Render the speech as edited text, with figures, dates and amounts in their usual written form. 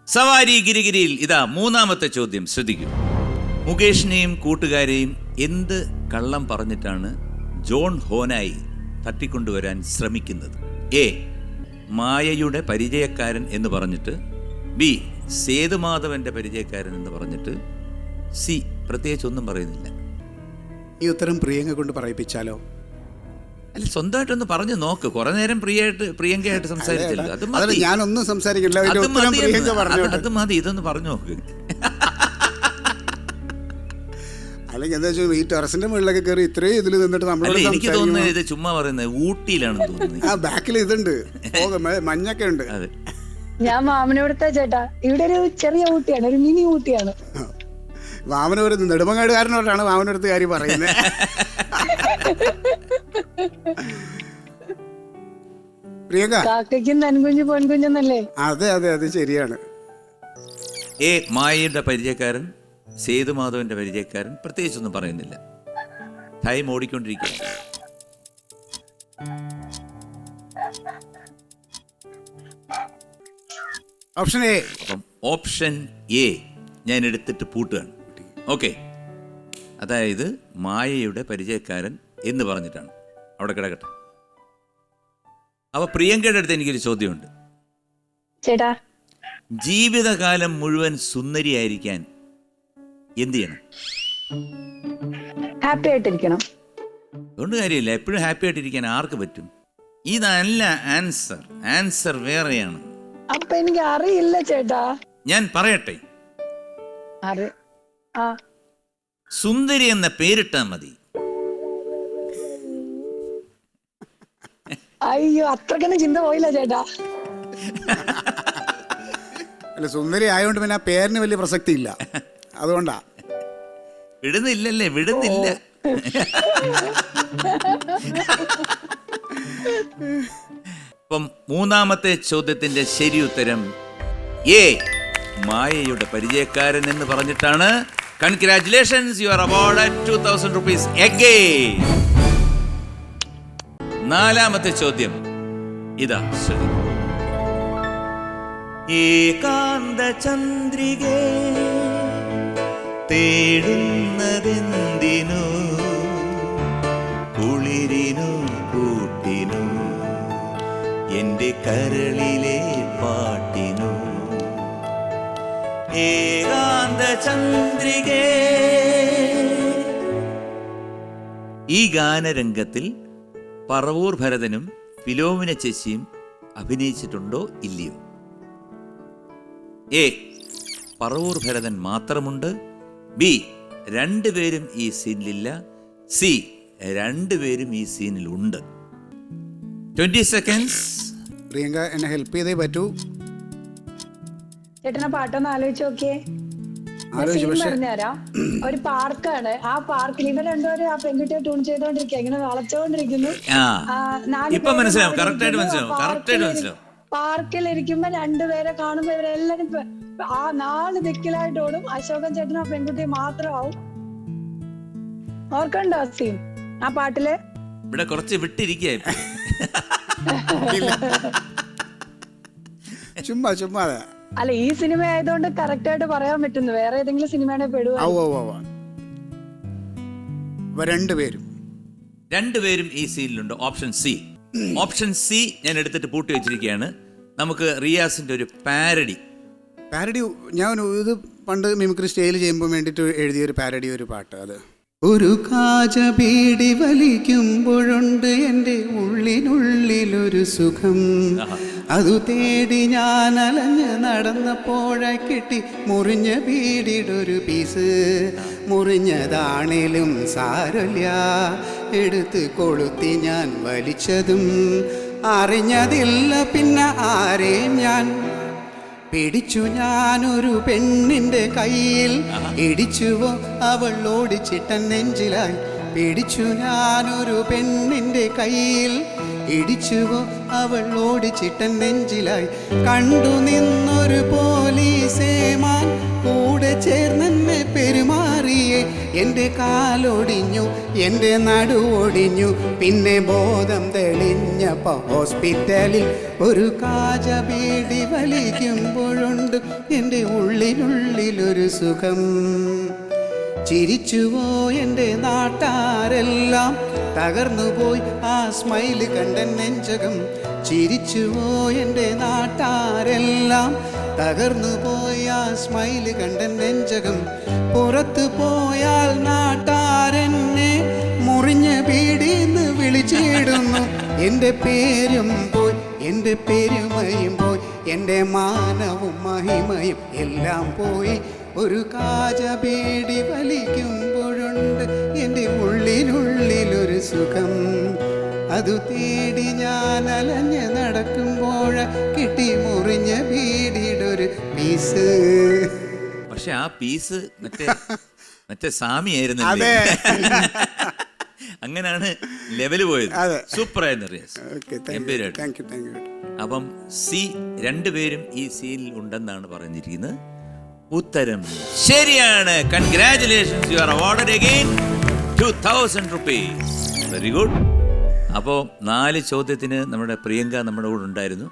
സവാരി ഗിരിഗിരിയിൽ ഇതാ മൂന്നാമത്തെ ചോദ്യം ശ്രദ്ധിക്കൂ. മുകേഷിനെയും കൂട്ടുകാരെയും എന്ത് കള്ളം പറഞ്ഞിട്ടാണ് ജോൺ ഹോനായി തട്ടിക്കൊണ്ടുവരാൻ ശ്രമിക്കുന്നത്? എ, മായയുടെ പരിചയക്കാരൻ എന്ന് പറഞ്ഞിട്ട്. ബി, സേതുമാധവന്റെ പരിചയക്കാരൻ എന്ന് പറഞ്ഞിട്ട്. സി, പ്രത്യേകിച്ച് ഒന്നും പറയുന്നില്ല. ഈ ഉത്തരം പ്രിയങ്ക കൊണ്ട് പറയിപ്പിച്ചാലോ? അല്ല, സ്വന്തമായിട്ടൊന്ന് പറഞ്ഞു നോക്ക്. കുറെ നേരം പ്രിയങ്കയായിട്ട് സംസാരിച്ചല്ലോ, അത് മതി. ഞാനൊന്നും സംസാരിക്കില്ല, അത് മതി. ഇതൊന്ന് പറഞ്ഞു നോക്ക്. അല്ലെങ്കിൽ എന്താ വെച്ചാൽ ഈ ടെറസിന്റെ മുകളിലൊക്കെ കയറി ഇത്രയും ഇതിൽ നിന്നിട്ട് നമ്മൾ എനിക്ക് തോന്നുന്നത് ഇത് ചുമ്മാ പറയുന്നത് ഊട്ടിയിലാണെന്ന് തോന്നുന്നത്. ആ ബാക്കിൽ ഇതുണ്ട്, മഞ്ഞൊക്കെ ഉണ്ട്. അതെ, ഞാൻ മാമനോടത്തെ ചേട്ടാ, ഇവിടെ ഒരു ചെറിയ ഊട്ടിയാണ്, ഒരു മിനി ഊട്ടിയാണ്. വാമനൂർ നെടുമങ്ങാടുകാരനോടാണ് വാമനൂരത്ത് കാര്യം പറയുന്നത്. പ്രിയങ്ക, കാക്കയ്ക്കും നൻകുഞ്ഞു പൊൻകുഞ്ഞെന്നല്ലേ? അതെ അതെ, അത് ശരിയാണ്. എ, മായയുടെ പരിചയക്കാരൻ, സേതുമാധവന്റെ പരിചയക്കാരൻ, പ്രത്യേകിച്ചൊന്നും പറയുന്നില്ല. ടൈം ഓടിക്കൊണ്ടിരിക്കുക. Option A. അപ്പം ഓപ്ഷൻ എ ഞാൻ എടുത്തിട്ട് പൂട്ടുകയാണ്. ഓക്കെ, അതായത് മായയുടെ പരിചയക്കാരൻ എന്ന് പറഞ്ഞിട്ടാണ്. അവിടെ കിടക്കട്ടെ. അപ്പൊ പ്രിയങ്കയുടെ അടുത്ത് എനിക്കൊരു ചോദ്യമുണ്ട്. ചേട്ടാ, ജീവിതകാലം മുഴുവൻ സുന്ദരിയായിരിക്കാൻ എന്ത് ചെയ്യണം? ഹാപ്പി ആയിട്ടിരിക്കണം. അതുകൊണ്ട് കാര്യമില്ല, എപ്പോഴും ഹാപ്പി ആയിട്ടിരിക്കാൻ ആർക്ക് പറ്റും? ഇതല്ല ആൻസർ. ആൻസർ വേറെയാണ്. അപ്പൊ എനിക്ക് അറിയില്ല ചേട്ടാ. ഞാൻ പറയട്ടെ. സുന്ദരി എന്ന പേരിട്ടാ മതി. അയ്യോ, അത്രക്കൊന്നും ചിന്ത പോയില്ല ചേട്ടാ. അല്ല, സുന്ദരി ആയതുകൊണ്ട് പിന്നെ ആ പേരിന് വലിയ പ്രസക്തി ഇല്ല, അതുകൊണ്ടാ. വിടുന്നില്ലല്ലേ? വിടുന്നില്ല. അപ്പം മൂന്നാമത്തെ ചോദ്യത്തിന്റെ ശരി ഉത്തരം എ, മായയുടെ പരിചയക്കാരൻ എന്ന് പറഞ്ഞിട്ടാണ്. Congratulations, you are awarded 2000 rupees again. നാലാമത്തെ ചോദ്യം ഇതാ ശ്രദ്ധ. ഏകാന്ത ചന്ദ്രികേ തേടുന്നതെന്തിനു, കുളിരിനു കൂട്ടിനു, എന്റെ കരളിലെ പാട്ടിനു. ഏകാന്ത ചന്ദ്രികേ. ഈ ഗാനരംഗത്തിൽ പറവൂർ ഭരതനും ഫിലോമിന ചേച്ചിയും അഭിനയിച്ചിട്ടുണ്ടോ ഇല്ലയോ? എ, പറവൂർ ഭരതൻ മാത്രമുണ്ട്. ബി, രണ്ടുപേരും ഈ സീനിലില്ല. സി, രണ്ടുപേരും ഈ സീനിലുണ്ട്. 20 seconds. പ്രിയങ്ക, എന്നെ ഹെൽപ്പ് ചെയ്തേ പറ്റൂ. ചേട്ടനെ പാട്ടൊന്ന് ആലോചിച്ച് നോക്കിയേ. പറഞ്ഞുതരാം. ഒരു പാർക്കാണ്. ആ പാർക്കിൽ ഇവർ രണ്ടുപേരും ആ പെൺകുട്ടിയെ ട്യൂൺ ചെയ്തോണ്ടിരിക്കുക, ഇങ്ങനെ വളച്ചോണ്ടിരിക്കുന്നു. പാർക്കിൽ ഇരിക്കുമ്പോ രണ്ടുപേരെ കാണുമ്പോ ഇവരെല്ലാരും ആ 4 ദിക്കിലായിട്ടോടും. അശോകൻ ചേട്ടൻ ആ പെൺകുട്ടി മാത്രമാവും. ഓർക്കണ്ടോ സീൻ ആ പാട്ടില്? ഇവിടെ കുറച്ച് വിട്ടിരിക്കുക. ചുമ്മാ ചുമ്മാ. അല്ല, ഈ സിനിമ ആയതുകൊണ്ട് കറക്റ്റ് ആയിട്ട് പറയാൻ പറ്റുന്നു. വേറെ ഏതെങ്കിലും സിനിമയുടെ പെടുവോ? രണ്ടുപേരും ഈ സീനിലുണ്ട്. Option C. ഓപ്ഷൻ സി ഞാൻ എടുത്തിട്ട് പൂട്ടി വെച്ചിരിക്കുകയാണ്. നമുക്ക് റിയാസിന്റെ ഒരു പാരഡി. ഞാൻ ഇത് പണ്ട് മിമിക്രി സ്റ്റൈൽ ചെയ്യുമ്പോൾ വേണ്ടിട്ട് എഴുതിയ ഒരു പാരഡി, ഒരു പാട്ട്. അത് ഒരു കാജ ബീഡി വലിക്കുമ്പോഴുണ്ട് എൻ്റെ ഉള്ളിനുള്ളിലൊരു സുഖം, അതു തേടി ഞാൻ അലഞ്ഞ് നടന്നപ്പോഴായി കിട്ടി മുറിഞ്ഞ ബീഡിയുടെ ഒരു പീസ്. മുറിഞ്ഞതാണേലും സാരല്ല, എടുത്ത് കൊളുത്തി ഞാൻ വലിച്ചതും അറിഞ്ഞതില്ല. പിന്നെ ആരെയും ഞാൻ പിടിച്ചു, ഞാനൊരു പെണ്ണിന്റെ കയ്യിൽ ഇടിച്ചുവോ അവൾ ഓടിച്ചിട്ടൻ നെഞ്ചിലായി. പിടിച്ചു ഞാനൊരു പെണ്ണിന്റെ കയ്യിൽ ഇടിച്ചുവോ അവൾ ഓടിച്ചിട്ടൻ നെഞ്ചിലായി. കണ്ടു നിന്നൊരു പോലീസേമാൻ കൂടെ ചേർന്നെന്നെ പെരുമാറിയേ, എൻ്റെ കാലൊടിഞ്ഞു, എൻ്റെ നടുവൊടിഞ്ഞു, പിന്നെ ബോധം തെളിഞ്ഞപ്പോൾ ഹോസ്പിറ്റലിൽ ഒരു കാജ ബീഡി വലിക്കുമ്പോഴുണ്ട് എൻ്റെ ഉള്ളിനുള്ളിലൊരു സുഖം. ചിരിച്ചുവോ എൻ്റെ നാട്ടാരെല്ലാം, തകർന്നുപോയി ആ സ്മൈല് കണ്ട നെഞ്ചകം. ചിരിച്ചുവോ എൻ്റെ നാട്ടാരെല്ലാം, തകർന്നുപോയി ആ സ്മൈല് കണ്ട നെഞ്ചകം. പുറത്തു പോയാൽ നാട്ടാരെന്നെ മുറിഞ്ഞ ബീഡിന്ന് വിളിച്ചിടുന്നു. എൻ്റെ പേരും പോയി, എൻ്റെ പെരുമയും പോയി, എൻ്റെ മാനവും മഹിമയും എല്ലാം പോയി. ഒരു കാജ ബീഡി വലിക്കുമ്പോഴുണ്ട് എൻ്റെ ഉള്ളിനുള്ളിലൊരു സുഖം. അതു തേടി ഞാൻ അലഞ്ഞ് നടക്കുമ്പോൾ കിട്ടി മുറിഞ്ഞ ബീഡിയുടെ ഒരു പീസ്. പക്ഷെ ആ പീസ് മറ്റേ സാമിയായിരുന്നു. അതെ. അങ്ങനെയാണ് ലെവല് പോയത്. സൂപ്പർ ആയിരുന്നു റിയാസ്. അപ്പം സി, രണ്ടുപേരും ഈ സീനിൽ ഉണ്ടെന്നാണ് പറഞ്ഞിരിക്കുന്നത്. ഉത്തരം ശരിയാണ്. Congratulations, you are awarded again 2000 rupees. Very good. അപ്പോൾ 4 ചോദ്യത്തിന് നമ്മുടെ പ്രിയങ്ക നമ്മുടെ കൂടെ ഉണ്ടായിരുന്നു.